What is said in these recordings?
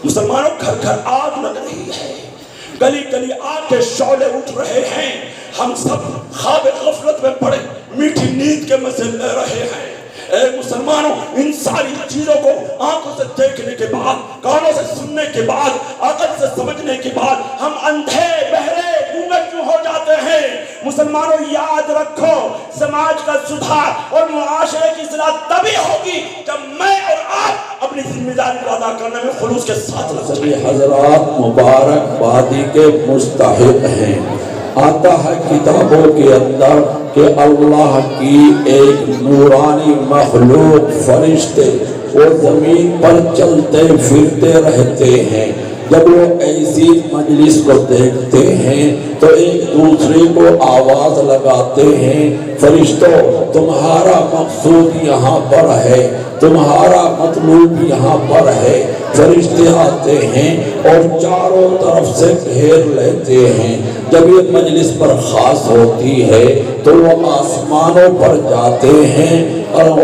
مسلمانوں گھر گھر آگ لگ رہی ہے، گلی گلی آگ کے شعلے اٹھ رہے ہیں، ہم سب خواب غفلت میں پڑے میٹھی نیند کے مزے لے رہے ہیں۔ اے مسلمانوں، ان ساری چیزوں کو آنکھوں سے دیکھنے کے بعد، کانوں سے سننے کے بعد، عقل سے سمجھنے کے بعد ہم اندھے بہرے گونگے کیوں ہو جاتے ہیں؟ مسلمانوں یاد رکھو، سماج کا سدھار اور معاشرے کی اصلاح تبھی ہوگی جب میں اور آپ اپنی ذمہ داری کو ادا کرنے میں خلوص کے ساتھ لگیں۔ حضرات مبارک بادی کے مستحق ہیں۔ آتا ہے کتابوں کے اندر کہ اللہ کی ایک نورانی مخلوق فرشتے وہ زمین پر چلتے پھرتے رہتے ہیں۔ جب وہ ایسی مجلس کو دیکھتے ہیں تو ایک دوسرے کو آواز لگاتے ہیں، فرشتوں تمہارا مقصود یہاں پر ہے، تمہارا مطلوب یہاں پر ہے۔ فرشتے آتے ہیں اور چاروں طرف سے گھیر لیتے ہیں۔ جب یہ مجلس پر خاص ہوتی ہے تو وہ آسمانوں پر جاتے ہیں اور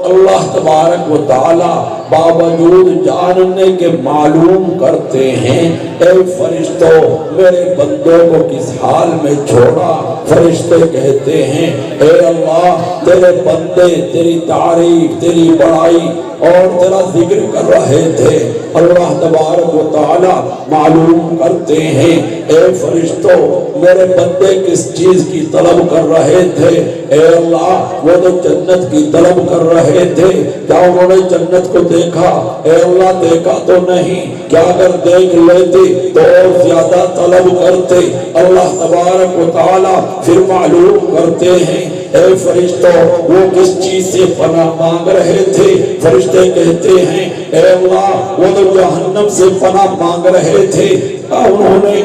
اللہ تبارک و تعالی باوجود جاننے کے معلوم کرتے ہیں، اے فرشتوں میرے بندوں کو کس حال میں چھوڑا؟ فرشتے کہتے ہیں، اے اللہ تیرے بندے تیری تعریف، تیری بڑائی اور تیرا ذکر کر رہے تھے۔ اللہ تبارک و تعالی معلوم کرتے ہیں، اے فرشتوں میرے بندے کس چیز کی طلب کر رہے تھے؟ اے اللہ وہ تو جنت کی طلب کر رہے تھے، کیا انہوں نے جنت کو دیکھا؟ اے اللہ دیکھا تو نہیں، کیا اگر دیکھ لیتے تو اور زیادہ طلب کرتے؟ اللہ تبارک و تعالی پھر معلوم کرتے ہیں، اے فرشتوں وہ کس چیز سے پناہ مانگ رہے تھے؟ فرشتے کہتے ہیں، اے اللہ وہ تو جہنم سے پناہ مانگ رہے تھے، انہوں نے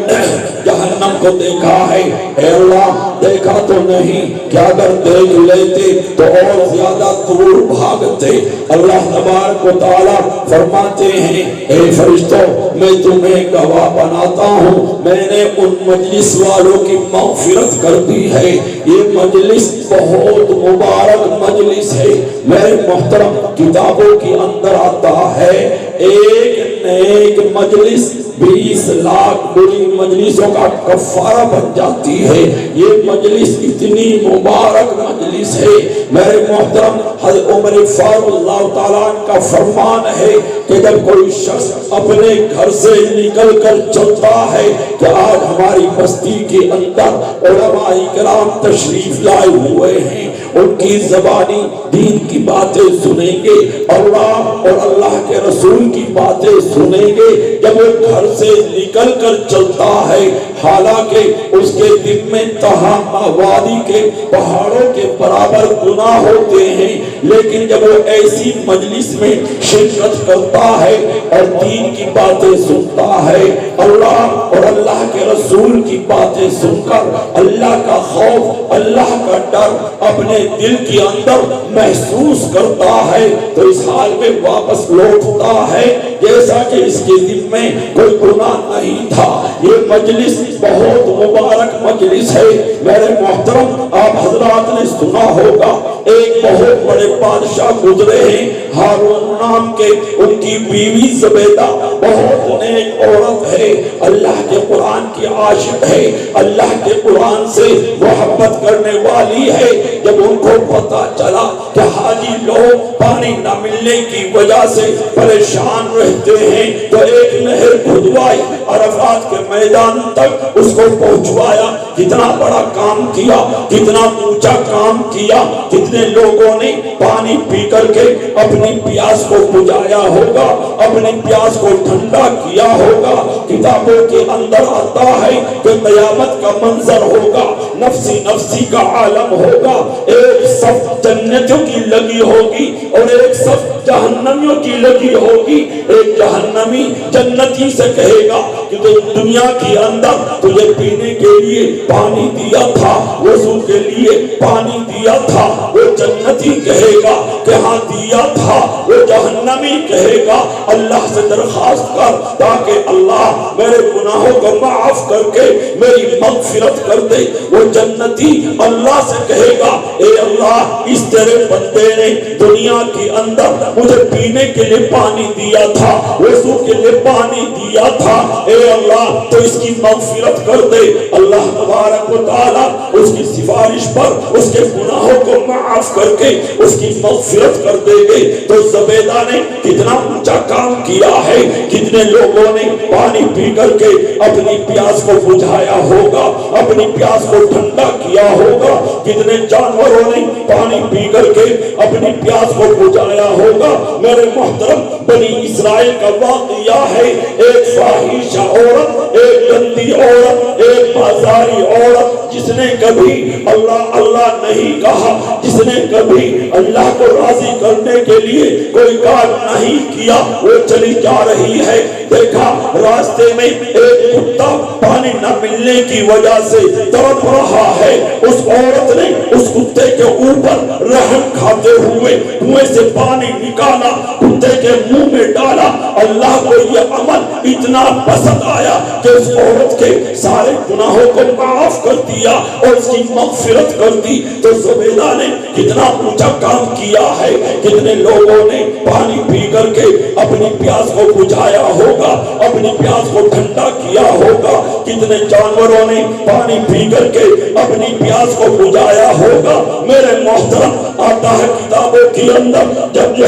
جہنم کو دیکھا ہے؟ اے اللہ دیکھا تو نہیں، کیا اگر دیکھ لیتے تو اور زیادہ دور بھاگتے؟ اللہ تبارک و تعالی فرماتے ہیں، اے فرشتوں میں تمہیں گواہ بناتا ہوں، میں نے ان مجلس والوں کی مغفرت کر دی ہے۔ یہ مجلس بہت مبارک مجلس ہے۔ میرے محترم کتابوں کے اندر آتا ہے ایک نیک مجلس 20 لاکھ بری مجلسوں کا کفارہ بن جاتی ہے۔ یہ مجلس اتنی مبارک مجلس ہے۔ میرے محترم حضرت عمر فاروق اللہ تعالیٰ کا فرمان ہے کہ جب کوئی شخص اپنے گھر سے نکل کر چلتا ہے کہ آج ہماری بستی کے اندر علماء کرام تشریف لائے ہوئے ہیں، ان کی زبانی دین کی باتیں سنیں گے، اللہ اور اللہ کے رسول کی باتیں سنیں گے۔ جب وہ گھر سے نکل کر چلتا ہے حالانکہ اس کے دل میں تہامہ وادی کے پہاڑوں کے برابر گناہ ہوتے ہیں، لیکن جب وہ ایسی مجلس میں شرکت کرتا ہے اور دین کی باتیں سنتا ہے، اللہ اور اللہ کے رسول کی باتیں سن کر اللہ کا خوف، اللہ کا ڈر اپنے دل کے اندر محسوس کرتا ہے تو اس حال میں واپس لوٹتا ہے جیسا کہ اس کے دل میں کوئی گناہ نہیں تھا۔ یہ مجلس بہت مبارک مجلس ہے۔ میرے محترم آپ حضرات نے سنا ہوگا ایک بہت بڑے بادشاہ گزرے ہیں ہارون نام کے، ان کی بیوی زبیدہ بہت نیک عورت ہے، اللہ کے قرآن کی عاشق ہے، اللہ کے قرآن سے محبت کرنے والی ہے۔ جب ان کو پتہ چلا کہ حاجی لوگ پانی نہ ملنے کی وجہ سے پریشان رہتے ہیں تو ایک نہر کھدوائی، عرفات کے میدان تک اس کو پہنچوایا۔ کتنا بڑا کام کیا، کتنا اونچا کام کیا، کتنے لوگوں نے پانی پی کر کے اپنی پیاس کو بجھایا ہوگا، اپنی پیاس کو ٹھنڈا کیا ہوگا۔ کتابوں کے اندر آتا ہے کہ قیامت کا منظر ہوگا، نفسی نفسی کا عالم ہوگا، ایک صف جنتوں کی لگی ہوگی اور ایک صف جہنمیوں کی لگی ہوگی۔ ایک جہنمی جنتی سے کہے گا کہ دنیا کے اندر تجھے پینے کے لیے پانی دیا تھا، وضو کے لیے پانی دیا تھا۔ وہ جنتی کہے گا کہ ہاں دیا تھا۔ وہ جہنمی کہے گا اللہ سے درخواست کر تاکہ اللہ میرے گناہوں کو معاف کر کے میری مغفرت کر دے۔ وہ جنتی اللہ سے کہے گا اے اللہ اس تیرے بندے نے دنیا کے اندر مجھے پینے کے لیے پانی دیا تھا، وضو کے لیے پانی دیا تھا، اے اللہ تو اس کی مغفرت کر دے۔ اللہ تبارک و تعالیٰ اس کی سفارش پر اس کے گناہوں کو معاف کر کے اس کی مغفرت کر دے گے۔ تو زبیدہ نے کتنا اونچا کام کیا ہے، کتنے لوگوں نے پانی پی کر کے اپنی پیاس کو بجھایا ہوگا، اپنی پیاس کو ٹھنڈا کیا ہوگا، کتنے جانوروں نے پانی پی کر کے اپنی پیاس کو بجھایا ہوگا۔ میرے محترم بنی اسرائیل کا واقعہ ہے، ایک فاحشہ عورت، ایک گندی عورت، ایک بازاری عورت جس نے کبھی اللہ اللہ نہیں کہا، جس نے کبھی اللہ کو راضی کرنے کے لیے کوئی کام نہیں کیا، وہ چلی جا رہی ہے۔ دیکھا راستے میں ایک کتا پانی نہ ملنے کی وجہ سے تڑپ رہا ہے، اس عورت نے اس کتے کے اوپر رحم کھاتے ہوئے کنویں سے پانی نکالا، کتے کے منہ میں ڈالا۔ اللہ کو یہ عمل اتنا پسند آیا کہ اس عورت کے سارے گناہوں کو معاف کر دیا اور اس کی مغفرت کر دی۔ تو زبیدہ نے کتنا اونچا کام کیا ہے، کتنے لوگوں نے پانی پی کر کے اپنی پیاس کو بجھایا ہوگا، اپنی پیاس کو ٹھنڈا کیا ہوگا، کتنے جانوروں نے پانی پی کر کے اپنی پیاس کو بجھایا ہوگا۔ میرے محترم آتا ہے کتابوں کے اندر جب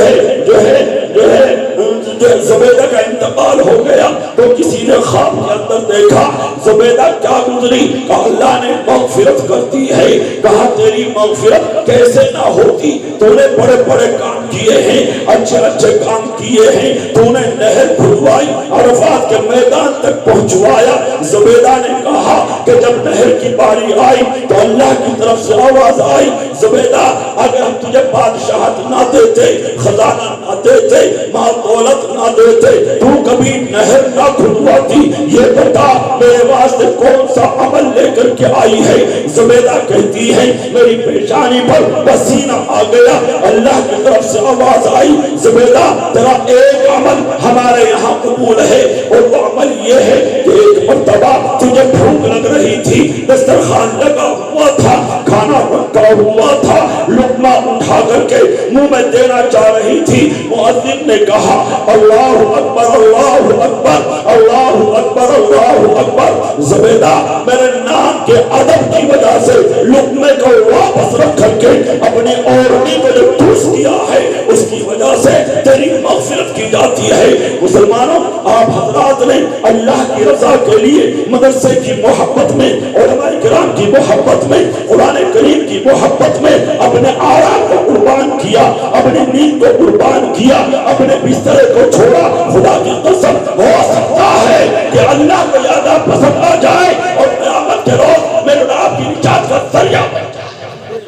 زبیدہ کا انتقال ہو گیا تو کسی نے خواب کے اندر دیکھا زبیدہ کیا گزری، کہا اللہ نے مغفرت کر دی ہے۔ کہا تیری مغفرت کیسے نہ ہوتی، تو نے بڑے بڑے کام کیے ہیں، اچھے اچھے کام کیے ہیں، تو نے نہر کھدوائی، عرفات کے میدان تک پہنچوایا۔ زبیدہ نے کہا کہ جب نہر کی باری آئی تو اللہ کی طرف سے آواز آئی، زبیدہ اگر ہم تجھے بادشاہت نہ دیتے، خزانہ نہ دیتے، مال دولت نہ دیتے، تو کبھی نہر نہ کھدواتی، یہ بتا میرے واسطے کون سا عمل لے کر کے آئی ہے۔ زبیدہ کہتی ہے میری پیشانی پر پسینہ آ گیا، اللہ کی طرف سے آواز آئی زبیدہ تیرا ایک عمل ہمارے یہاں قبول ہے، اور وہ عمل یہ ہے کہ ایک مرتبہ تجھے بھوک لگ رہی تھی، دسترخوان لگا ہوا تھا، کھانا رکھا ہوا تھا، لقمہ اٹھا کر کے منہ میں دینا چاہ رہی تھی، مؤذن نے کہا اللہ اکبر اللہ اکبر اللہ اکبر اللہ اکبر۔ زبیدہ میرے نام کے ادب کی وجہ سے لقمے کو واپس رکھ کر کے اپنی اوڑنی کو جو ٹھوس دیا ہے اس کی وجہ سے تیری مغفرت کی جاتی ہے۔ مسلمانوں آپ حضرات نے اللہ کی رضا کے لیے مدرسے کی محبت میں، علماء کرام کی محبت میں، قرآن کریم کی محبت میں اپنے آرام کو قربان کیا، اپنی نیند کو قربان کیا، اپنے بسترے کو چھوڑا۔ خدا کی قسم ہو سکتا ہے کہ اللہ کو زیادہ پسند آ جائے اور قیامت کے روز میرے اور آپ کی نجات کا ذریعہ بن جائے۔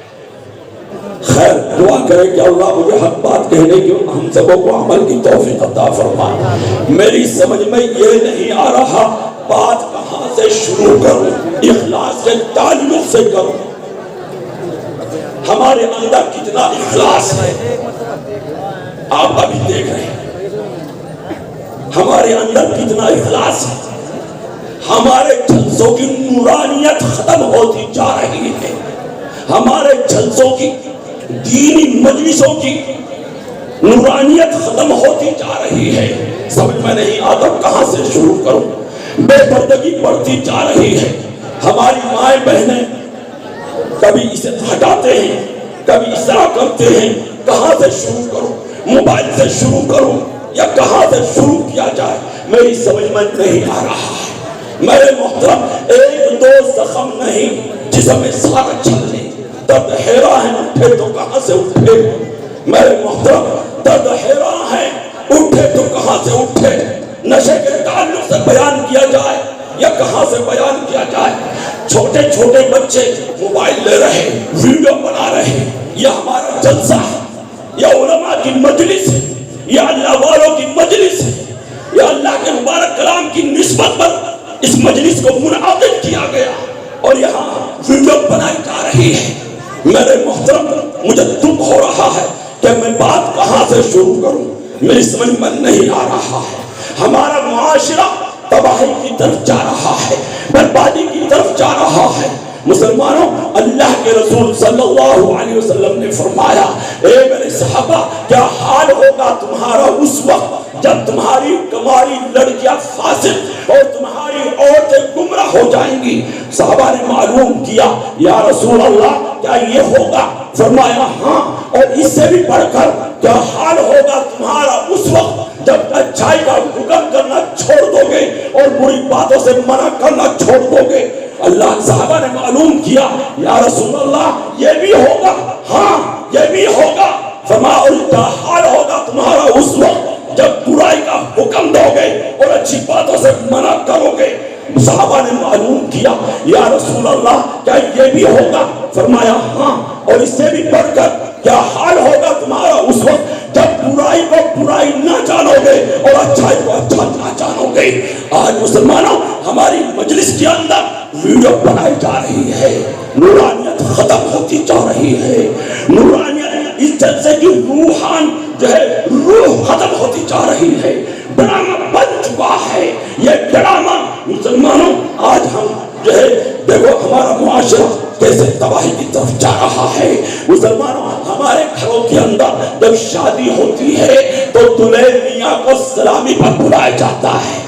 خیر دعا کرے کہ اللہ مجھے حق بات کہنے کی ہم سبوں کو عمل کی توفیق عطا فرمائے۔ میری سمجھ میں یہ نہیں آ رہا بات کہاں سے شروع کروں، اخلاص کے تعلق سے کروں۔ ہمارے اندر کتنا اخلاص ہے آپ ابھی دیکھ رہے ہیں، ہمارے اندر کتنا اخلاص ہے۔ ہمارے جلسوں کی نورانیت ختم ہوتی جا رہی ہے، ہمارے جلسوں کی دینی مجلسوں کی نورانیت ختم ہوتی جا رہی ہے۔ سمجھ میں نہیں آتا کہاں سے شروع کروں، بے پردگی بڑھتی جا رہی ہے۔ ہماری مائیں بہنیں کبھی اسے ہٹاتے ہیں، کبھی اس طرح کرتے ہیں، کہاں سے شروع کروں، موبائل سے شروع کروں یا کہاں سے شروع کیا جائے، میری سمجھ میں نہیں آ رہا ہے۔ میرے محترم ایک دو زخم نہیں، جسم میں سارا چلنے درد حیران ہے، اٹھے تو کہاں سے اٹھے۔ میرے محترم درد حیران ہے، اٹھے تو کہاں سے اٹھے۔ نشے کے تعلق سے بیان کیا جائے یا کہاں سے بیان کیا جائے۔ چھوٹے چھوٹے بچے موبائل لے رہے، ویڈیو بنا رہے، یہ ہمارا جلسہ ہے، یا علماء کی مجلس ہے، یا اللہ والوں کی مجلس ہے، یا اللہ کے مبارک کلام کی نسبت پر اس مجلس کو منعقد کیا گیا اور یہاں ویڈیو بنائی جا رہی ہے۔ میرے محترم مجھے دکھ ہو رہا ہے کہ میں بات کہاں سے شروع کروں، میری سمجھ میں نہیں آ رہا ہے۔ ہمارا معاشرہ تباہی کی طرف جا رہا ہے، بربادی کی طرف جا رہا ہے۔ مسلمانوں اللہ کے رسول صلی اللہ علیہ وسلم نے فرمایا اے میرے صحابہ کیا حال ہوگا تمہارا اس وقت جب تمہاری کماری لڑکیاں فاسق اور تمہاری عورتیں گمراہ ہو جائیں گی. صحابہ نے معلوم کیا یا رسول اللہ کیا یہ ہوگا؟ فرمایا ہاں، اور اس سے بھی بڑھ کر کیا حال ہوگا تمہارا اس وقت جب اچھائی کا حکم کرنا چھوڑ دو گے اور بری باتوں سے منع کرنا چھوڑ دو گے. اللہ صحابہ نے معلوم کیا یا رسول اللہ یہ بھی ہوگا. ہاں یہ بھی ہوگا. فرمایا اور کیا حال ہوگا تمہارا اس وقت جب برائی کا حکم دو گے اور اچھی باتوں سے منع کرو گے. صحابہ نے معلوم کیا یا رسول اللہ کیا یہ بھی ہوگا؟ فرمایا ہاں، اور اس سے بھی بڑھ کر کیا حال ہوگا تمہارا اس وقت جب برائی کو برائی نہ جانو گے اور اچھائی کو اچھا نہ جانو گے. آج مسلمانوں ہماری مجلس کے اندر ویڈیو بنائی جا رہی ہے، نورانیت ختم ہوتی جا رہی ہے. نورانیت اس جلسے کی روحان جو ہے روح ختم ہوتی جا رہی ہے. ڈرامہ بن چکا ہے یہ ڈرامہ. مسلمانوں آج ہم جو ہے دیکھو ہمارا معاشرہ کیسے تباہی کی طرف جا رہا ہے. مسلمانوں ہمارے گھروں کے اندر جب شادی ہوتی ہے تو دلہے میاں کو سلامی پر بلایا جاتا ہے،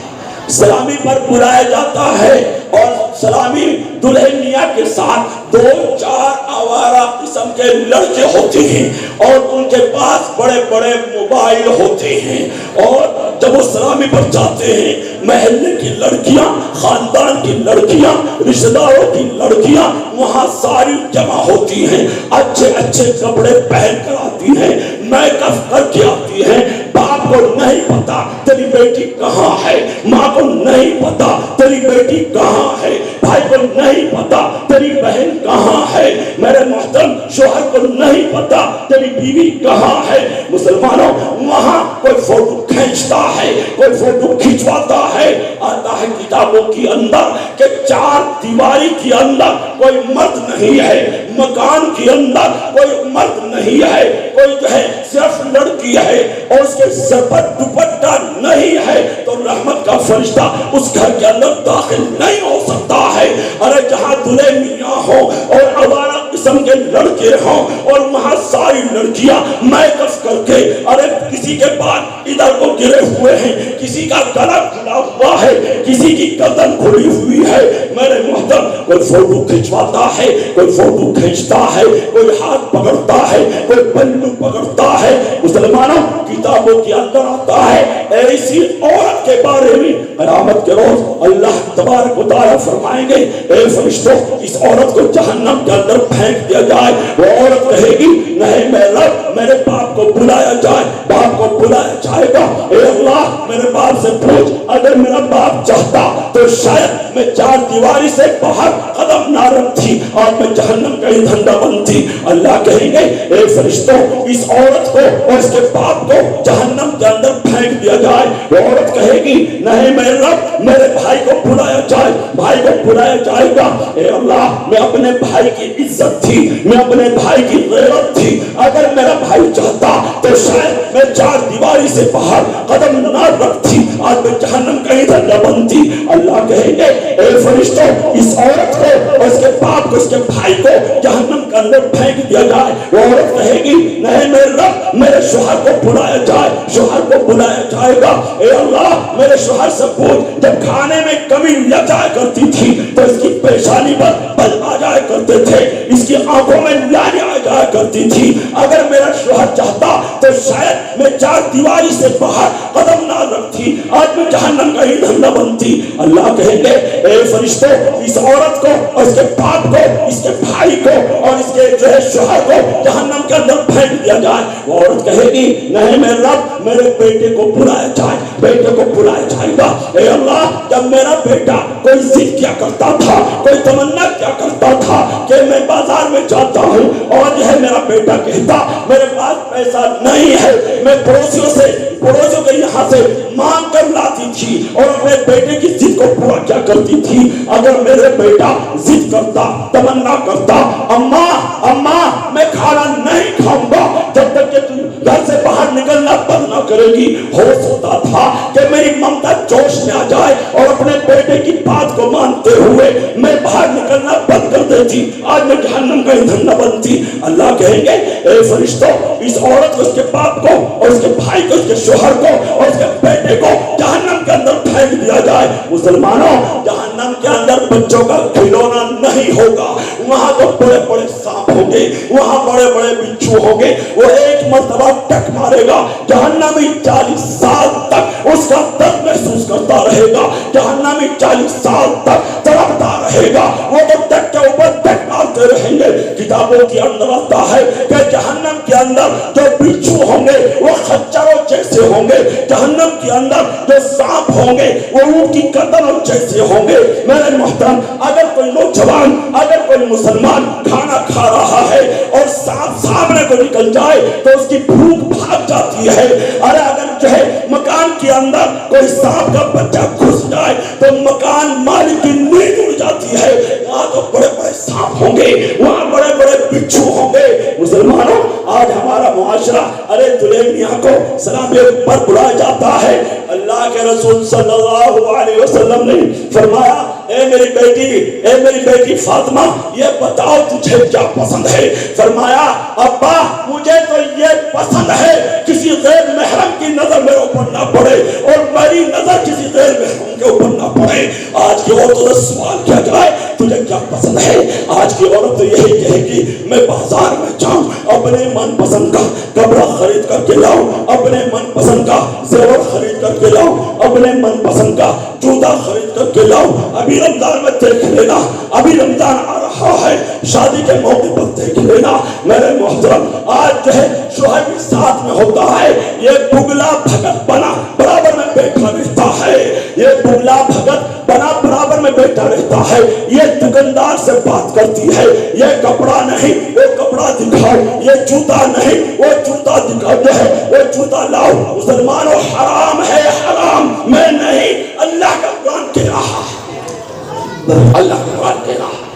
سلامی پر بلایا جاتا ہے، اور سلامی دلہے میاں کے ساتھ 2-4 آوارہ قسم کے لڑکے ہوتے ہیں اور ان کے پاس بڑے بڑے موبائل ہوتے ہیں. اور جب وہ سلامی پر جاتے ہیں محلے کی لڑکیاں، خاندان کی لڑکیاں، رشتہ داروں کی لڑکیاں وہاں ساری جمع ہوتی ہیں، اچھے اچھے کپڑے پہن کر آتی ہیں، میک اپ کر کے آتی ہیں. باپ کو نہیں پتا تیری بیٹی کہاں ہے، ماں کو نہیں پتا تیری بیٹی کہاں ہے، بھائی کو نہیں پتا تیری بہن کہاں ہے، میرے محترم شوہر کو نہیں پتا تیری بیوی کہاں ہے. مسلمانوں وہاں کوئی فوٹو کھینچتا ہے، کوئی فوٹو کھینچواتا ہے. آتا ہے کتابوں کے اندر کہ 4 دیواری کے اندر کوئی مرد نہیں ہے، مکان کے اندر کوئی مرد نہیں ہے، کوئی جو ہے صرف لڑکی ہے اور اس کے سر پر دوپٹہ نہیں ہے تو رحمت کا فرشتہ اس گھر کے اندر داخل نہیں ہو سکتا ہے. ارے جہاں دلہے میاں ہو اور آوارہ قسم کے لڑکے ہوں اور وہاں ساری لڑکیاں میک اپ کر کے، ارے کسی کے پاس ادھر کو گرے ہوئے ہیں، کسی کا گلا کھلا ہوا ہے، کسی کی گردن کھلی ہوئی ہے. میرے محترم کوئی فوٹو کھنچواتا ہے، کوئی فوٹو کھینچتا ہے، کوئی ہاتھ پکڑتا ہے، کوئی پلو پکڑتا ہے. مسلمانوں کتابوں کے اندر آتا ہے ایسی عورت کے بارے میں قیامت کے روز اللہ تبارک و تعالیٰ فرمائیں گے اے فرشتوں اس عورت کو جہنم کے اندر پھینک دیا جائے. وہ عورت کہے گی نہیں میرے رب میرے باپ کو بلایا جائے. باپ کو بلایا جائے گا. اے اللہ میرے باپ سے پوچھ اگر میرا باپ چاہتا تو شاید میں 4 دیواری سے باہر قدم نہ رکھتی اور میں جہنم کا ایندھن نہ بنتی. اللہ کہیں گے اے فرشتوں اس عورت کو اور اس کے باپ کو جہنم کے اندر پھینک دیا جائے. وہ عورت کہے گی نہیں میرے رب میرے بھائی کو بلایا جائے. بھائی کو بلایا جائے گا. اے اللہ میں اپنے بھائی کی عزت تھی، میں اپنے بھائی کی غیرت تھی، اگر میرا بھائی چاہتا تو شاید میں 4 دیواری سے باہر قدم نہ رکھتی آج میں جہنم کا ایندھن نہ بنتی. اللہ کہیں گے اے فرشتوں اس عورت کو اور اس کے باپ کو اس کے بھائی کو جہنم کے اندر پھینک دیا جائے. وہ عورت کہے گی نہیں میرے رب میرے شوہر کو بلایا جائے. شوہر کو بلایا جائے گا. اے اللہ میرے شوہر سے پوچھ جب کھانے میں کمی لگ جایا کرتی تھی تو اس کی پیشانی پر بل آ جایا کرتے تھے، اس کی آنکھوں میں لالی آ جایا کرتی تھی. اگر میرا شوہر چاہتا تو شاید میں 4 دیواری سے باہر قدم نہ رکھتی آج میں جہنم کا ایندھن نہ بنتی. اللہ کہیں گے اے فرشتوں اس عورت کو اور اس کے باپ کو اس کے بھائی کو اور اس کے جو ہے شوہر کو جہنم کے اندر پھینک دیا جائے. وہ عورت کہے گی نہیں میرے رب میرے بیٹے کو بلایا جائے. بیٹے کو بلایا جائے گا. اے اللہ جب میرا بیٹا کوئی ضد کیا کرتا تھا، کوئی تمنا کیا کرتا تھا کہ میں بازار میں جاتا ہوں اور جو ہے میرا بیٹا کہتا میرے پاس پیسہ نہیں ہے، میں پڑوسیوں کے یہاں سے مانگ کر لاتی تھی اور اپنے بیٹے کی ضد کو پورا کیا کرتی تھی. اگر میرے بیٹا ضد کرتا تمنا کرتا اماں میں کھانا نہیں کھاؤں گا جب تک کہ تم گھر سے باہر نکلنا بند نہ کرے گی. ہو سکتا تھا کہ میری ممتا جوش میں آ جائے اور اپنے بیٹے کی بات کو مانتے ہوئے میں باہر نکلنا بند کر دیتی, آج میں جہنم کا ایندھن نہ بنتی. اللہ کہیں گے اے فرشتوں, اس عورت کو, اس کے باپ کو اور اس کے بھائی کو, اس کے شوہر کو اور اس کے بیٹے کو جہنم کے اندر پھینک دیا جائے. مسلمانوں, جہنم کے اندر بچوں کا کھلونا نہیں ہوگا. وہاں تو بڑے بڑے سانپ ہوں گے, وہاں بڑے بڑے بچھو ہوں گے. وہ ایک مرتبہ ٹک مارے گا, جہنمی 40 سال تک اس کا درد محسوس کرتا رہے گا. جہنمی 40 سال تک تڑپتا رہے گا. وہ تو ٹک کے اوپر ٹک مارتے رہیں گے. کتابوں کے اندر آتا ہے کہ جہنم کے اندر جو بچھو ہوں گے وہ خچروں جیسے ہوں گے. جہنم کے اندر جو سانپ ہوں گے وہ اونٹ کی گردنوں جیسے ہوں گے. میرے محترم, اگر کوئی نوجوان, اگر کوئی مسلمان کھانا کھا رہا ہے اور سانپ سامنے کو نکل جائے تو اس کی بھوک بھاگ جاتی ہے. ارے اگر جو ہے مکان کے اندر کوئی سانپ کا بچہ گھس جائے تو مکان مالک کی نیند اڑ جاتی ہے. وہاں تو بڑے بڑے سانپ ہوں گے, وہاں بڑے بڑے بچھو ہوں گے. مسلمانوں, آج ہمارا معاشرہ ارے دلہے میاں کو سلام پر بلایا جاتا ہے. اللہ کے رسول صلی اللہ علیہ وسلم نے فرمایا, اے میری بیٹی فاطمہ, یہ بتاؤ تجھے کیا پسند ہے؟ فرمایا, ابا مجھے تو یہ پسند ہے کسی غیر محرم کی نظر میرے اوپر نہ پڑے اور میری نظر کسی غیر محرم کے اوپر نہ پڑے. آج کی عورتوں سے سوال کیا جائے تجھے کیا پسند ہے؟ آج کی عورت تو یہی کہے گی میں بازار میں جاؤں, اپنے من پسند کا کپڑا خرید کر کے لاؤں, اپنے من پسند کا زیور خرید کر کے لاؤں, اپنے من پسند کا جوتا خرید کر کے لاؤں. ابھی رمضان میں دیکھ لینا, ابھی رمضان آ رہا ہے, شادی کے موقع پر دیکھ لینا. میرے محترم, آج جو ہے شوہر بھی ساتھ میں ہوتا ہے, یہ بگلا بھگت بنا برابر میں بیٹھا رہتا ہے. یہ بگلا بھگت بنا برابر میں بیٹھا رہتا ہے. یہ دکاندار سے بات کرتی ہے, یہ کپڑا نہیں وہ کپڑا دکھاؤ, یہ جوتا نہیں وہ جوتا دکھاؤ, جو ہے وہ جوتا لاؤ. مسلمانوں, حرام ہے حرام, میں نہیں, اللہ کا قرآن کہہ رہا ہے, اللہ کا قرآن کہہ رہا ہے.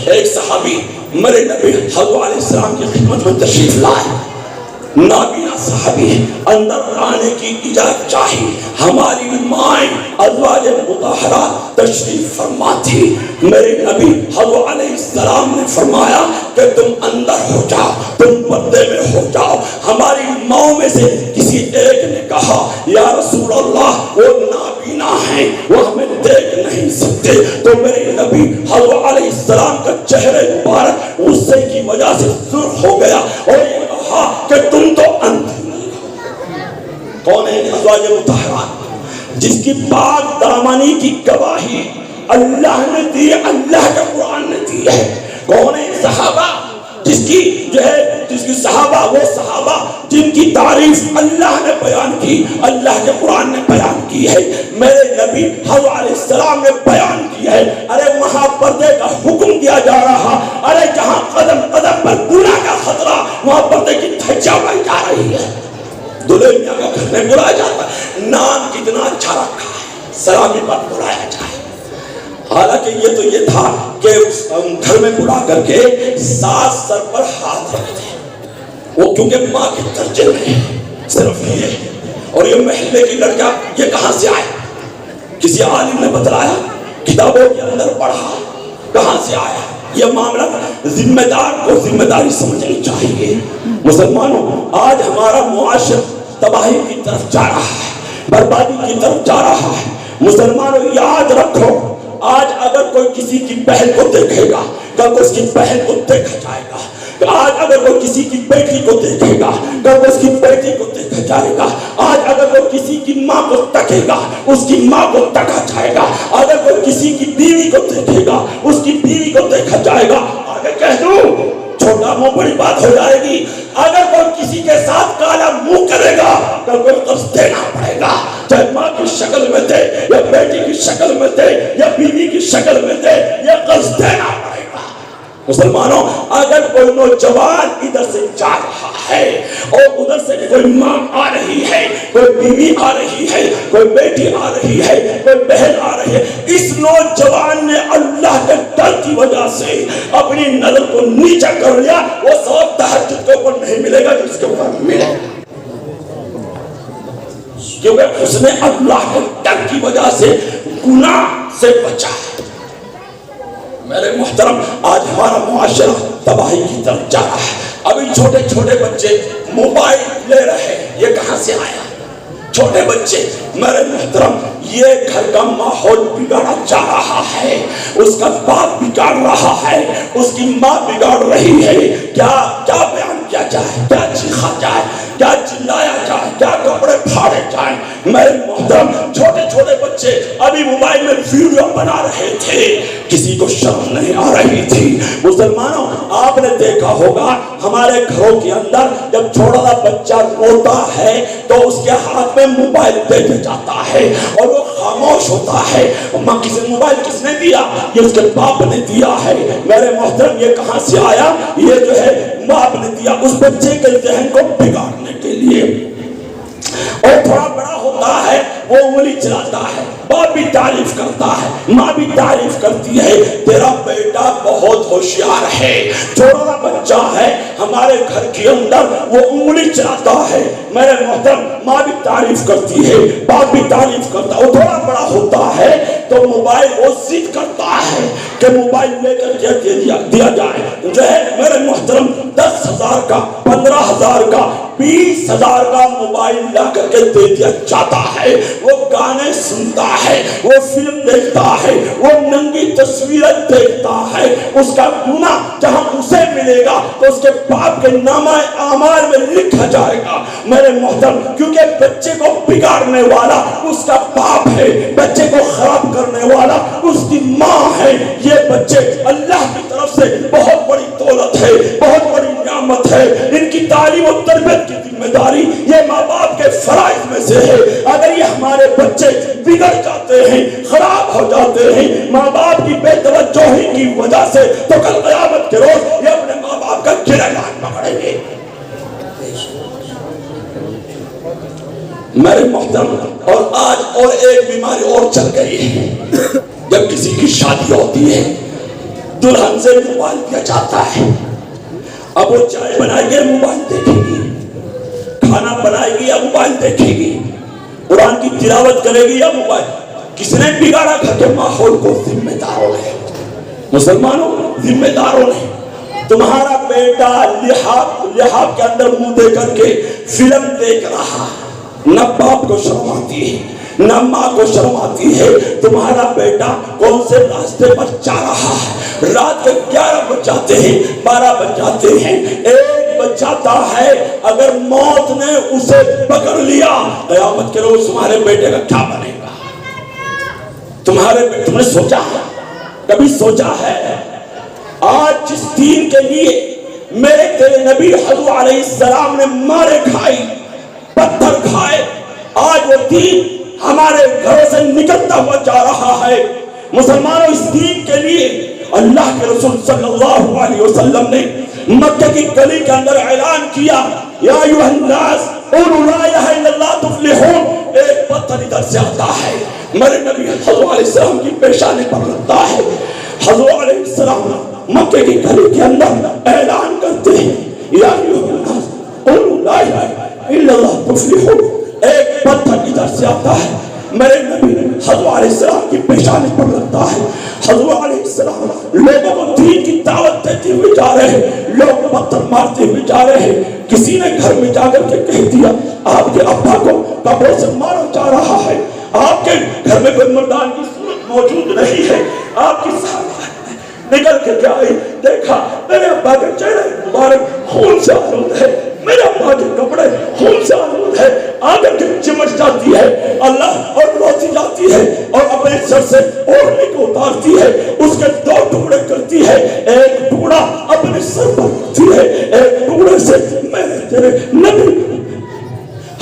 ایک صحابی میرے نبی حضرت علیہ السلام کی خدمت میں تشریف لائے. نابینا صحابی, اندر آنے کی اجازت چاہی. ہماری مائیں ازواج مطہرات تشریف فرما تھی. میرے نبی حضرت علیہ السلام نے فرمایا کہ تم اندر ہو جاؤ, تم پردے میں ہو جاؤ. ہماری ماؤں میں سے کسی ایک نے کہا, یا رسول اللہ وہ نابینا ہیں, وہ ہمیں دیکھ نہیں سکتے. تو میرے نبی حضرت علیہ السلام کا چہرہ مبارک غصے کی وجہ سے سرخ ہو گیا اور یہ کہا کہ تم تو اندھی. کون ہے ازواج مطہرات؟ جس کی پاک دامنی کی گواہی اللہ نے دی, اللہ کا قرآن نے دی ہے. کون ہے صحابہ جس کی جو ہے جس کی صحابہ, وہ صحابہ جن کی تعریف اللہ نے بیان کی, اللہ کے قرآن نے بیان کی ہے, میرے نبی حضرت علیہ السلام نے بیان کی ہے. ارے وہاں پردے کا حکم دیا جا رہا, ارے جہاں قدم قدم پر گناہ کا خطرہ وہاں پردے کی دھجیاں اڑائی جا رہی ہے. دلہے میاں کا گھر میں بلایا جاتا ہے, نام کتنا اچھا رکھا ہے, سلامی پر بلایا جائے. حالانکہ یہ تو یہ تھا کہ اس گھر میں بلا کر کے ساس سر پر ہاتھ رکھتے, وہ کیونکہ ماں کے درجے میں صرف یہ. اور یہ محلے کی لڑکا یہ کہاں سے آیا؟ کسی عالم نے بتلایا, کتابوں کے اندر پڑھا, کہاں سے آیا؟ یہ معاملہ ذمہ دار کو ذمہ داری سمجھنی چاہیے. مسلمانوں, آج ہمارا معاشرہ تباہی کی طرف جا رہا ہے, بربادی کی طرف جا رہا ہے. مسلمانوں, یاد رکھو, آج اگر کوئی کسی کی بہن کو دیکھے گا کل اس کی بہن کو دیکھا جائے گا. آج اگر کوئی کسی کی بیٹی کو دیکھے گا کل اس کی بیٹی کو دیکھا جائے گا. آج اگر کوئی کسی کی ماں کو تکے گا اس کی ماں کو تکا جائے گا. اگر کوئی کسی کی بیوی کو دیکھے گا اس کی بیوی کو دیکھا جائے گا. آگے کہہ دوں, چھوٹا منہ بڑی بات ہو جائے گی. اگر کوئی کسی کے ساتھ کالا منہ کرے گا تو کوئی قرض دینا پڑے گا, چاہے ماں کی شکل میں دے یا بیٹی کی شکل میں دے یا بیوی کی شکل میں دے, یہ قرض دینا پڑے گا. مسلمانوں, اگر کوئی نوجوان ادھر سے جا رہا ہے اور ادھر سے کوئی ماں آ رہی ہے, کوئی بیوی آ رہی ہے, کوئی بیٹی آ رہی ہے, کوئی بہن آ رہی ہے, اس نوجوان نے اللہ کے ڈر کی وجہ سے اپنی نظر کو نیچا کر لیا, وہ ثواب تہجد کے اوپر نہیں ملے گا جس کے اوپر ملے. کیونکہ اس نے اللہ کے ڈر کی وجہ سے گناہ سے بچا ہے۔ میرے محترم، آج ہمارا معاشرہ تباہی کی طرف جا رہا ہے۔ ابھی چھوٹے چھوٹے بچے موبائل لے رہے ہیں، یہ کہاں سے آیا؟ چھوٹے بچے، میرے محترم، یہ گھر کا ماحول بگاڑا جا رہا ہے، اس کا باپ بگاڑ رہا ہے، اس کی ماں بگاڑ رہی ہے۔ کیا بیان کیا جائے، کیا چیخا جائے، کیا چلایا جائے، کیا کپڑے پھاڑے جائیں؟ میرے محترم، چھوٹے چھوٹے بچے ابھی موبائل میں ویڈیو بنا رہے تھے، کسی کو شرم نہیں آ رہی تھی۔ مسلمانوں، آپ نے دیکھا ہوگا ہمارے گھروں کے اندر جب چھوٹا سا بچہ روتا ہے تو اس کے ہاتھ میں موبائل دے دیا جاتا ہے اور وہ خاموش ہوتا ہے۔ ماں کسی موبائل کس نے دیا؟ یہ اس کے باپ نے دیا ہے۔ میرے محترم، یہ کہاں سے آیا؟ یہ جو ہے باپ نے دیا اس بچے کے ذہن کو بگاڑنے کے لیے۔ اور تھوڑا بڑا ہوتا ہے وہ انگلی چلاتا ہے، باپ بھی تعریف کرتا ہے، ماں بھی تعریف کرتی ہے، تیرا بیٹا بہت ہوشیار ہے۔ چھوٹا سا بچہ ہے ہمارے گھر کے اندر، وہ انگلی چلاتا ہے، میرے محترم، ماں بھی تعریف کرتی ہے، باپ بھی تعریف کرتا ہے۔ وہ تھوڑا بڑا ہوتا ہے تو موبائل وہ ضد کرتا ہے کہ موبائل لے کر کے دیا جائے۔ جو ہے میرے محترم، 10,000 کا، 15,000 کا، 20,000 کا موبائل لا کر کے دے دیا جاتا ہے۔ وہ گانے سنتا ہے، وہ فلم دیکھتا ہے، وہ ننگی تصویریں دیکھتا ہے۔ اس کا گناہ جہاں اسے ملے گا تو اس کے باپ کے نامہ اعمال میں لکھا جائے گا۔ میرے محترم، کیونکہ بچے کو بگاڑنے والا اس کا باپ ہے، بچے کو خراب کرنے والا اس کی ماں ہے۔ یہ بچے اللہ کی طرف سے بہت بڑی دولت ہے، بہت بڑی نعمت ہے۔ ان کی تعلیم و تربیت کی ذمہ داری یہ ماں باپ کے فرائض میں سے ہے۔ اگر یہ ہمارے بچے بگڑ جاتے ہیں، خراب ہو جاتے ہیں ماں باپ کی بے توجہی کی وجہ سے، تو کل قیامت کے روز یہ اپنے ماں باپ کا گریبان پکڑیں گے۔ میرے محترم، اور آج اور ایک بیماری اور چل گئی ہے۔ جب کسی کی شادی ہوتی ہے، دلہن سے موبائل دیا جاتا ہے۔ اب وہ چائے بنائے گی، موبائل دیکھے گی، کھانا بنائے گی یا موبائل دیکھے گی، قرآن کی تلاوت کرے گی یا موبائل۔ کس نے بگاڑا گھر کے ماحول کو؟ ذمہ داروں نے، مسلمانوں، ذمہ داروں نے۔ تمہارا بیٹا لحاف کے اندر منہ دے کر کے فلم دیکھ رہا، نہ باپ کو شرم آتی ہے، نہ ماں کو شرم آتی ہے۔ تمہارا بیٹا کون سے راستے پر جا رہا ہے؟ رات کے 11 بج جاتے ہیں، 12 بج جاتے ہیں، 1 بج جاتا ہے۔ اگر موت نے اسے پکڑ لیا، قیامت کے روز تمہارے بیٹے کا کیا بنے گا؟ تم نے سوچا ہے؟ کبھی سوچا ہے؟ آج جس دین کے لیے میرے تیرے نبی حضور علیہ السلام نے مارے کھائی، پتھر کھائے، آج وہ دین ہمارے گھروں سے نکلتا ہوا جا رہا ہے۔ مسلمانوں، اس دین کے لیے اللہ کے رسول صلی اللہ علیہ وسلم نے مکہ کی گلی کے اندر اعلان کیا، یا ایھا الناس قولوا لا الہ الا اللہ تفلحون۔ ایک پتھر ادھر سے آتا ہے، میرے نبی حضور علیہ السلام کی پیشانی پر لگتا ہے۔ حضور علیہ السلام مکہ کی گلی کے اندر اعلان کرتے ہیں، یا ایھا الناس قولوا لا الہ الا اللہ تفلحون۔ ایک پتھر ادھر سے آتا ہے، میرے نبی حضور علیہ السلام کی پیشانی پر لگتا ہے۔ حضور علیہ السلام لوگوں کو دین کی دعوت دیتے ہوئے جا رہے ہیں، لوگ پتھر مارتے ہوئے جا رہے ہیں۔ کسی نے گھر میں جا کر کے کہہ دیا، آپ کے ابا کو قبروں سے مارا جا رہا ہے، آپ کے گھر میں کوئی مردان کی صورت موجود نہیں ہے۔ آپ کی صاحب نکل کے آئی، دیکھا میرے ابا کے چہرے مبارک خون سے آلود ہے، میرے ابا کے کپڑے خون سے آلود ہے۔ آگر کے چمٹ جاتی ہے اللہ اور روتی جاتی ہے اور اپنے سر سے اوڑھنے کو اتارتی ہے، اس کے 2 ٹکڑے کرتی ہے، ایک ٹکڑا اپنے سر پر رکھتی ہے، ایک ٹکڑے سے میرے تیرے نبی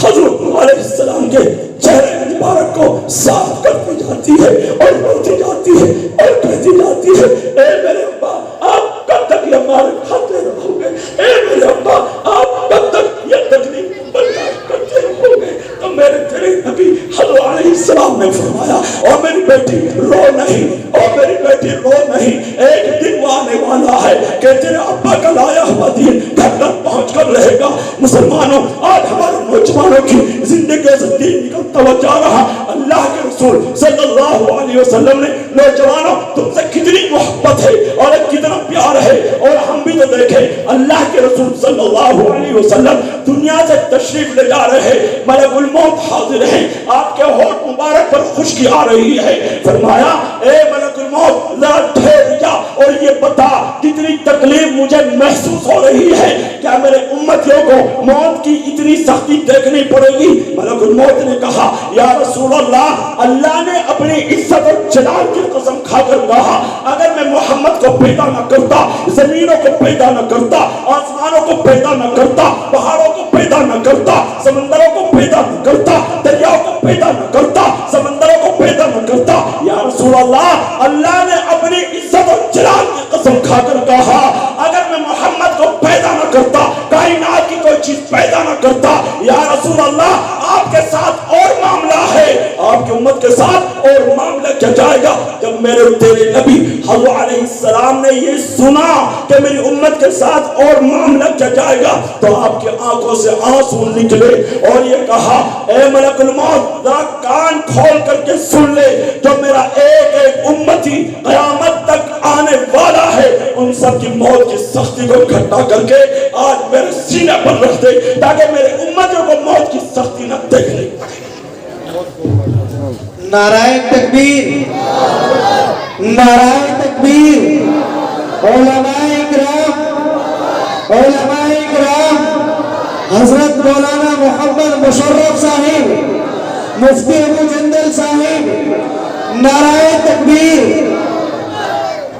حضور علیہ السلام کے چہرے مبارک کو صاف کرتی جاتی ہے اور روتی جاتی ہے اور کہتی جاتی ہے، اے میرے ابا، آپ کب تک یہ مار کھاتے رہو گے؟ اے میرے ابا، آپ کب تک یہ تکلیف برداشت کرتے رہو گے؟ تو میرے تیرے نبی حضور علیہ السلام نے فرمایا، اور میری بیٹی رو نہیں، اور میری بیٹی رو نہیں، ایک دن وہ آنے والا ہے کہ تیرے ابا کا لایا ہوا دین گھر تک پہنچ کر رہے گا۔ مسلمانوں، آج ہمارے نوجوانوں کی زندگی سے دین نکلتا ہوا جا رہا. اللہ کے رسول صلی اللہ علیہ وسلم نے نوجوانوں تم سے کتنی محبت ہے اور کتنا پیار ہے. اور ہم بھی تو دیکھیں اللہ کے رسول صلی اللہ علیہ وسلم دنیا سے تشریف لے جا رہے ہیں, ملک الموت حاضر ہیں, آپ کے ہونٹ مبارک پر خشکی آ رہی ہے. فرمایا اے ملک الموت ذرا ٹھہر جا اور یہ بتا کتنی تکلیف مجھے محسوس ہو رہی ہے, کیا میرے امتیوں کو موت کی اتنی سختی دیکھنی پڑے گی؟ ملک الموت نے کہا یا رسول اللہ, اللہ نے اپنی عزت اور جلال کی قسم کھا کر کہا اگر میں محمد کو پیدا نہ کرتا, زمینوں کو پیدا نہ کرتا, آسمانوں کو پیدا نہ کرتا, پہاڑوں کو پیدا نہ کرتا, سمندروں کو پیدا نہ کرتا, دریاؤں کو پیدا نہ کرتا, سمندروں کو پیدا نہ کرتا, یا رسول اللہ اللہ نے اپنی عزت اور جلال کی قسم کھا کر کہا اگر میں محمد کو پیدا نہ کرتا, کائنات کی کوئی چیز پیدا نہ کرتا, یا رسول اللہ آپ کے ساتھ اور معاملہ ہے, آپ کی امت کے ساتھ اور معاملہ کیا جائے گا. جب میرے تیرے نبی حضرت علیہ السلام نے یہ سنا کہ میری امت کے ساتھ اور معاملہ کیا جائے گا تو آپ کی آنکھوں سے آنسو نکلے اور یہ کہا اے ملک الموت ذرا کان کھول کر کے سن لے, جو میرا ایک ایک امتی قیامت تک آنے والا ہے ان سب کی موت کی سختی کو اکٹھا کر کے آج میرے سینے پر رکھ دے تاکہ میرے امتوں کو موت کی سختی نہ دیکھنے پڑے. نعرہ تکبیر, نعرہ تکبیر. علماء اکرام, علماء اکرام, حضرت مولانا محمد مشرف صاحب, مفتی ابو جندل صاحب, نعرہ تکبیر.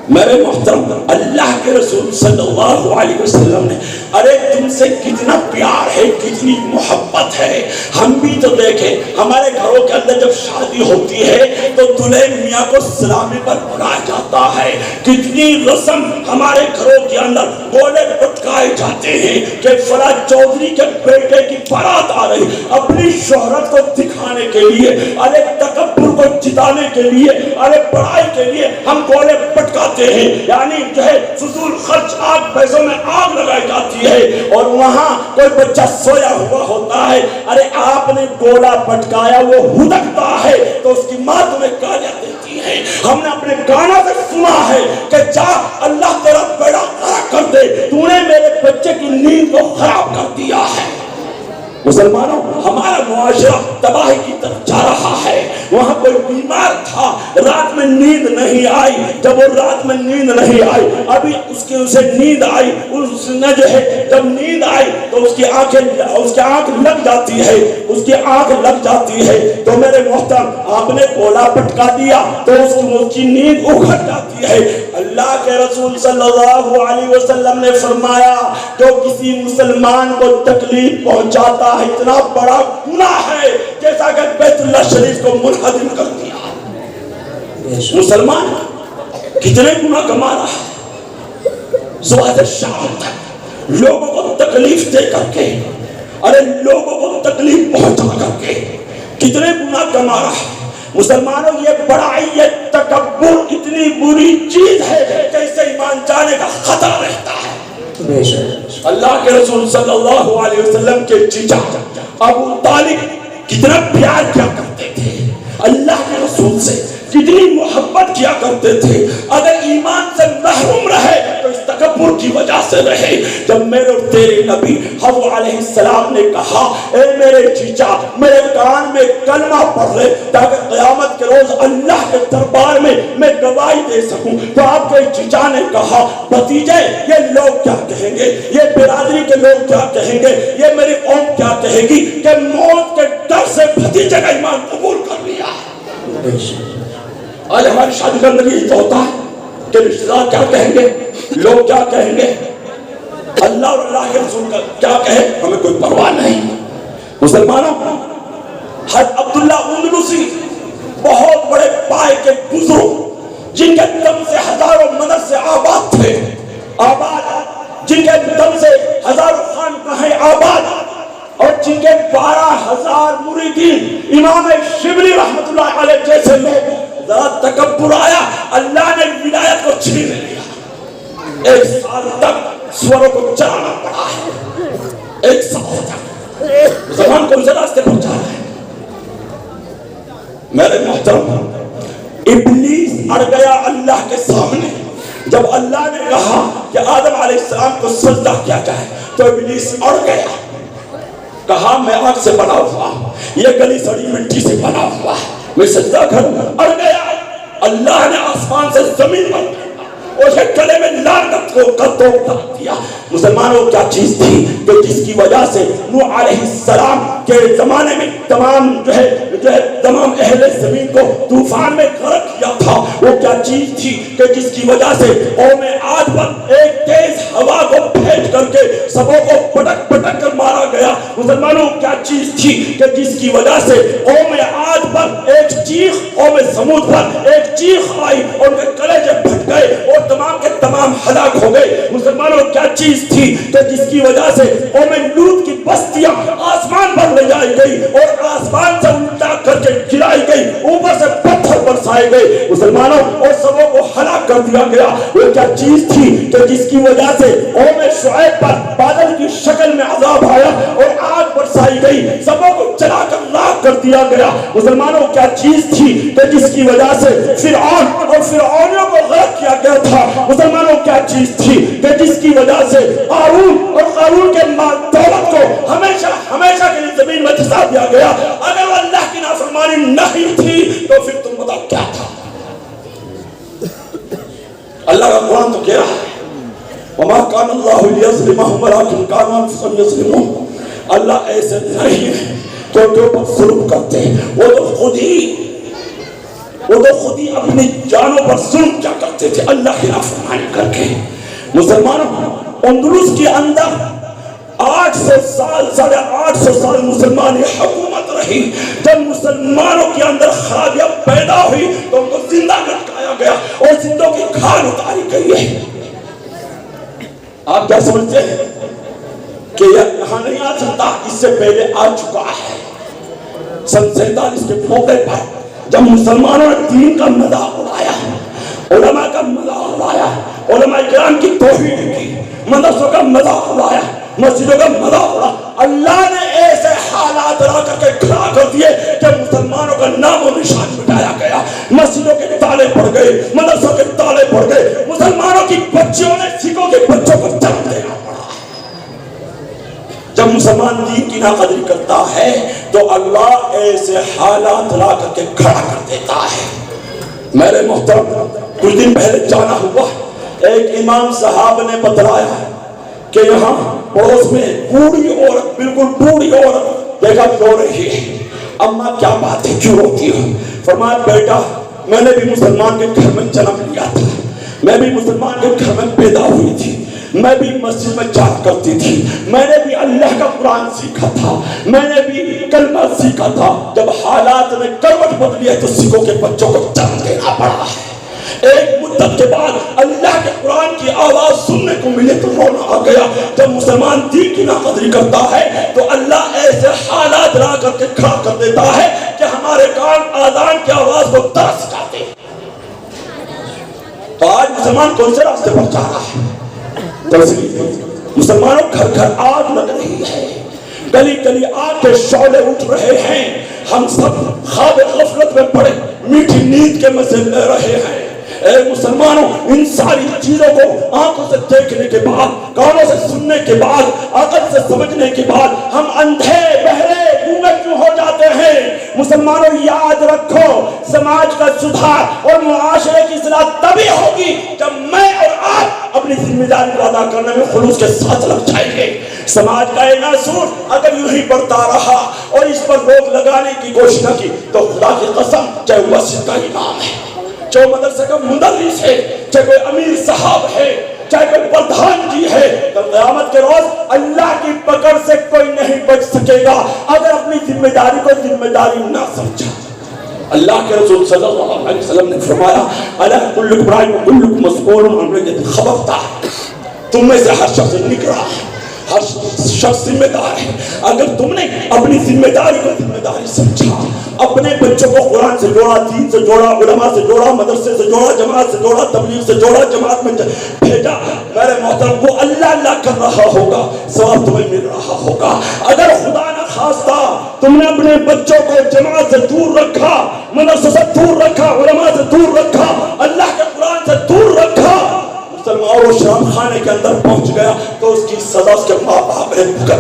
میرے محترم اللہ کے رسول صلی اللہ علیہ وسلم نے ارے تم سے کتنا پیار ہے, کتنی محبت ہے. ہم بھی تو دیکھیں ہمارے گھروں کے اندر جب شادی ہوتی ہے تو دلہن میاں کو سلامی پر بلایا جاتا ہے, کتنی رسم ہمارے گھروں کے اندر گولے پٹکائے جاتے ہیں کہ فلاں چودھری کے بیٹے کی بارات آ رہی, اپنی شہرت کو دکھانے کے لیے, ارے تکبر کو جتانے کے لیے, ارے بڑائی کے لیے ہم گولے پٹکاتے ہیں. یعنی جو ہے فضول خرچ آگ پیسوں میں آگ لگائی جاتی ہے اور وہاں کوئی بچہ سویا ہوا ہوتا ہے, ارے آپ نے گولا پٹکایا وہ ہدکتا ہے تو اس کی ماں تمہیں گالیاں دیتی ہے. ہم نے اپنے کانوں سے سنا ہے کہ جا اللہ تیرا بیڑا غرق کر دے, تو نے میرے بچے کی نیند کو خراب کر دیا ہے. مسلمانوں ہمارا معاشرہ تباہی کی طرف جا رہا ہے. وہاں کوئی بیمار تھا, رات میں نیند نہیں آئی, جب وہ رات میں نیند نہیں آئی ابھی اسے نیند آئی, اس نے جو ہے جب نیند آئی تو اس کی آنکھ لگ جاتی ہے, اس کی آنکھ لگ جاتی ہے تو میرے محترم آپ نے گولا پٹکا دیا تو اس کی نیند اکھڑ جاتی ہے. اللہ کے رسول صلی اللہ علیہ وسلم نے فرمایا جو کسی مسلمان کو تکلیف پہنچاتا ہے اتنا بڑا گناہ ہے جیسا کہ بیت اللہ شریف کو منہدم کر دیا. مسلمان کتنے گناہ کما رہا ہے, صبح سے شام تک لوگوں کو تکلیف دے کر کے, ارے لوگوں کو تکلیف پہنچا کر کے کتنے گناہ کما رہا ہے. مسلمانوں یہ بڑائی, یہ تکبر اتنی بری چیز ہے کہ اسے ایمان جانے کا خطرہ رہتا ہے. اللہ کے رسول صلی اللہ علیہ وسلم کے چچا ابو طالب کتنا پیار کیا کرتے تھے, اللہ کے رسول سے کتنی محبت کیا کرتے تھے. اگر ایمان سے محروم رہے تو اس تکبر کی وجہ سے رہے. جب میرے اور تیرے نبی حضرت علیہ السلام نے کہا اے میرے چچا میرے کان میں کلمہ پڑھ لے تاکہ قیامت کے روز اللہ کے دربار میں گواہی دے سکوں, تو آپ کے چچا نے کہا بھتیجے یہ لوگ کیا کہیں گے, یہ برادری کے لوگ کیا کہیں گے, یہ میری قوم کیا کہے گی کہ موت کے ڈر سے بھتیجے کا ایمان قبول کر لیا. آج ہماری شادی کا اندر یہی تو ہوتا ہے کہ رشتہ دار کیا کہیں گے, لوگ کیا کہیں گے, اللہ اور اللہ کے رسول کا کیا کہے ہمیں کوئی پرواہ نہیں. مسلمانوں حضرت عبداللہ اندلسی بہت بڑے پائے کے بزرگ جن کے دم سے ہزاروں مدرسے آباد تھے, جن کے دم سے ہزاروں خانقاہیں آباد اور جن کے 12,000 مریدین امام شبلی رحمت اللہ علیہ جیسے لوگ, ذرا تکبر آیا اللہ نے ولایت کو چھین لیا. 1 سال تک سوروں کو چلانا پڑا ہے, 1 سال تک مسلمان کو اس راستے پر چلا ابلیس اڑ گیا اللہ کے سامنے. جب اللہ نے کہا کہ آدم علیہ السلام کو سجدہ کیا جائے تو ابلیس اڑ گیا. کہا میں آگ سے بنا ہوا, یہ گلی سڑی مٹی سے بنا ہوا, میں سجدہ کروں. اڑ گیا. اللہ نے آسمان سے زمین پر اسے گلے میں لعنت کو قطع ڈال دیا. مسلمانوں کیا چیز تھی کہ جس کی وجہ سے نوح علیہ السلام کے زمانے میں تمام جو ہے تمام اہل زمین کو طوفان میں غرق کیا تھا. وہ کیا چیز تھی کہ جس کی وجہ سے قوم عاد پر ایک تیز ہوا کو پھینک کر کے سبوں کو پٹک پٹک کر مارا گیا. مسلمانوں کیا چیز تھی کہ جس کی وجہ سے قوم عاد پر ایک چیخ, قوم سمود پر ایک چیخ آئی اور ان کے کلیجے پھٹ گئے اور تمام کے تمام ہلاک ہو گئے. مسلمانوں کیا چیز تھی کہ جس کی وجہ سے قوم لوط کی بستیاں آسمان پر لے جائی گئی اور آسمان سے الٹا کر کے گرائی گئی, اوپر سے پتھر برسائے گئے. مسلمانوں اور سبوں کو ہلاک کر دیا گیا. وہ کیا چیز تھی کہ جس کی وجہ سے قوم شعیب پر بادل کی شکل میں عذاب آیا اور آگ برسائی گئی, سبوں کو جلا کر لاک کر دیا گیا. مسلمانوں کیا چیز تھی کہ جس کی وجہ سے فرعون اور فرعونیوں کو غرق کیا گیا تھا. مسلمانوں کیا چیز تھی کہ جس کی وجہ سے قارون اور قارون کے مال دولت کو ہمیشہ ہمیشہ کے لیے زمین میں دھسا دیا گیا. اگر اللہ کی نافرمانی نہیں تھی تو پھر تم بتاؤ کیا تھا. اللہ کا قرآن تو کہہ رہا ہے وما کان اللہ لیظلمہم ولکن کانوا انفسہم یظلمون. اللہ ایسے نہیں ہے کہ ان کے اوپر ظلم کرتے, وہ تو خود ہی اپنی جانوں پر ظلم کیا کرتے تھے اللہ کی نافرمانی کر کے. مسلمانوں اندلس کے اندر 800 سال 850 سال مسلمانی حکومت رہی. جب مسلمانوں کے اندر خرابیاں پیدا ہوئی تو ان کو زندہ لٹکایا گیا اور زندوں کی کھال اتاری گئی ہے. آپ کیا سمجھتے ہیں کہ یہ یہاں نہیں آ سکتا, اس سے پہلے آ چکا ہے. سن 47 کے موقع پر جب مسلمانوں نے دین کا مذاق اڑایا, علماء کا مذاق اڑایا, علماء کرام کی توہین کی, مدرسوں کا مذاق اڑایا, مسجدوں کا مذاق اڑایا, اللہ نے ایسے حالات لا کر کے کھڑا کر دیے کہ مسلمانوں کا نام و نشان مٹایا گیا. مسجدوں کے تالے پڑ گئے, مدرسوں کے تالے پڑ گئے. مسلمانوں کی بچیوں نے سکھوں کے بچوں کو جنم دینا پڑا. جب مسلمان دین کی ناقدری کرتا ہے تو اللہ ایسے حالات لا کر کے کھڑا کر دیتا ہے. میرے محترم کچھ دن پہلے جانا ہوا, ایک امام صاحب نے بتلایا کہ یہاں پڑوس میں بوڑھی عورت, بالکل بوڑھی عورت دیکھا رو رہی ہے. اماں کیا بات ہے, کیوں روتی ہو؟ فرمایا بیٹا میں نے بھی مسلمان کے گھر میں جنم لیا تھا, میں بھی مسلمان کے گھر میں پیدا ہوئی تھی, میں بھی مسجد میں جا کرتی تھی, میں نے بھی اللہ کا قرآن سیکھا تھا, میں نے بھی کلمہ سیکھا تھا. جب حالات نے کروٹ بدلی ہے تو سکھوں کے بچوں کو جنم دینا پڑا ہے. ایک مدت کے بعد اللہ کے قرآن کی آواز سننے کو ملے تو رونا آ گیا. جب مسلمان دین کی ناقدری کرتا ہے تو اللہ ایسے حالات لا کر کے کھڑا کر دیتا ہے کہ ہمارے کان آذان کی آواز کو ترس جاتے. تو آج مسلمان کون سے راستے پر جا رہا ہے؟ مسلمانوں گھر گھر آگ لگ رہی ہے, گلی گلی آگ کے شعلے اٹھ رہے ہیں. ہم سب خواب غفلت میں پڑے میٹھی نیند کے مزے لے رہے ہیں. اے مسلمانوں ان ساری چیزوں کو آنکھوں سے دیکھنے کے بعد, کانوں سے سننے کے بعد, عقل سے سمجھنے کے بعد ہم اندھے بہرے گونگے کیوں ہو جاتے ہیں؟ مسلمانوں یاد رکھو سماج کا سدھار اور معاشرے کی اصلاح تبھی ہوگی جب میں اور آپ اپنی ذمہ داری کو ادا کرنے میں خلوص کے ساتھ لگ جائیں گے. سماج کا یہ ناسور اگر یوں ہی بڑھتا رہا اور اس پر روک لگانے کی کوشش نہ کی تو خدا کی قسم چاہے مسجد کا امام ہے, چاہے مدرسے کا مدرس ہے, چاہے کوئی امیر صاحب ہے, چاہے کوئی پردھان جی ہے, تو قیامت کے روز اللہ کی پکڑ سے کوئی نہیں بچ سکے گا اگر اپنی ذمہ داری کو ذمہ داری نہ سمجھا. اللہ کے رسول صلی اللہ علیہ وسلم نے فرمایا الا کلکم راع و کلکم مسئول عن رعیته. خبردار تم میں سے ہر شخص نکلا ہے, ہر شخص ذمہ دار ہے. اگر تم نے اپنی ذمہ داری کو ذمہ داری سمجھا, اپنے بچوں کو قرآن سے جوڑا, دین سے جوڑا, علماء سے جوڑا, مدرسے سے جوڑا, جماعت سے جوڑا, تبلیغ سے جوڑا, جماعت میں بھیجا, میرے محترم وہ اللہ اللہ کر رہا ہوگا, ثواب تمہیں مل رہا ہوگا. اگر خدا نہ خواستہ تم نے اپنے بچوں کو جماعت سے دور رکھا, مدرسے سے دور رکھا, علماء سے دور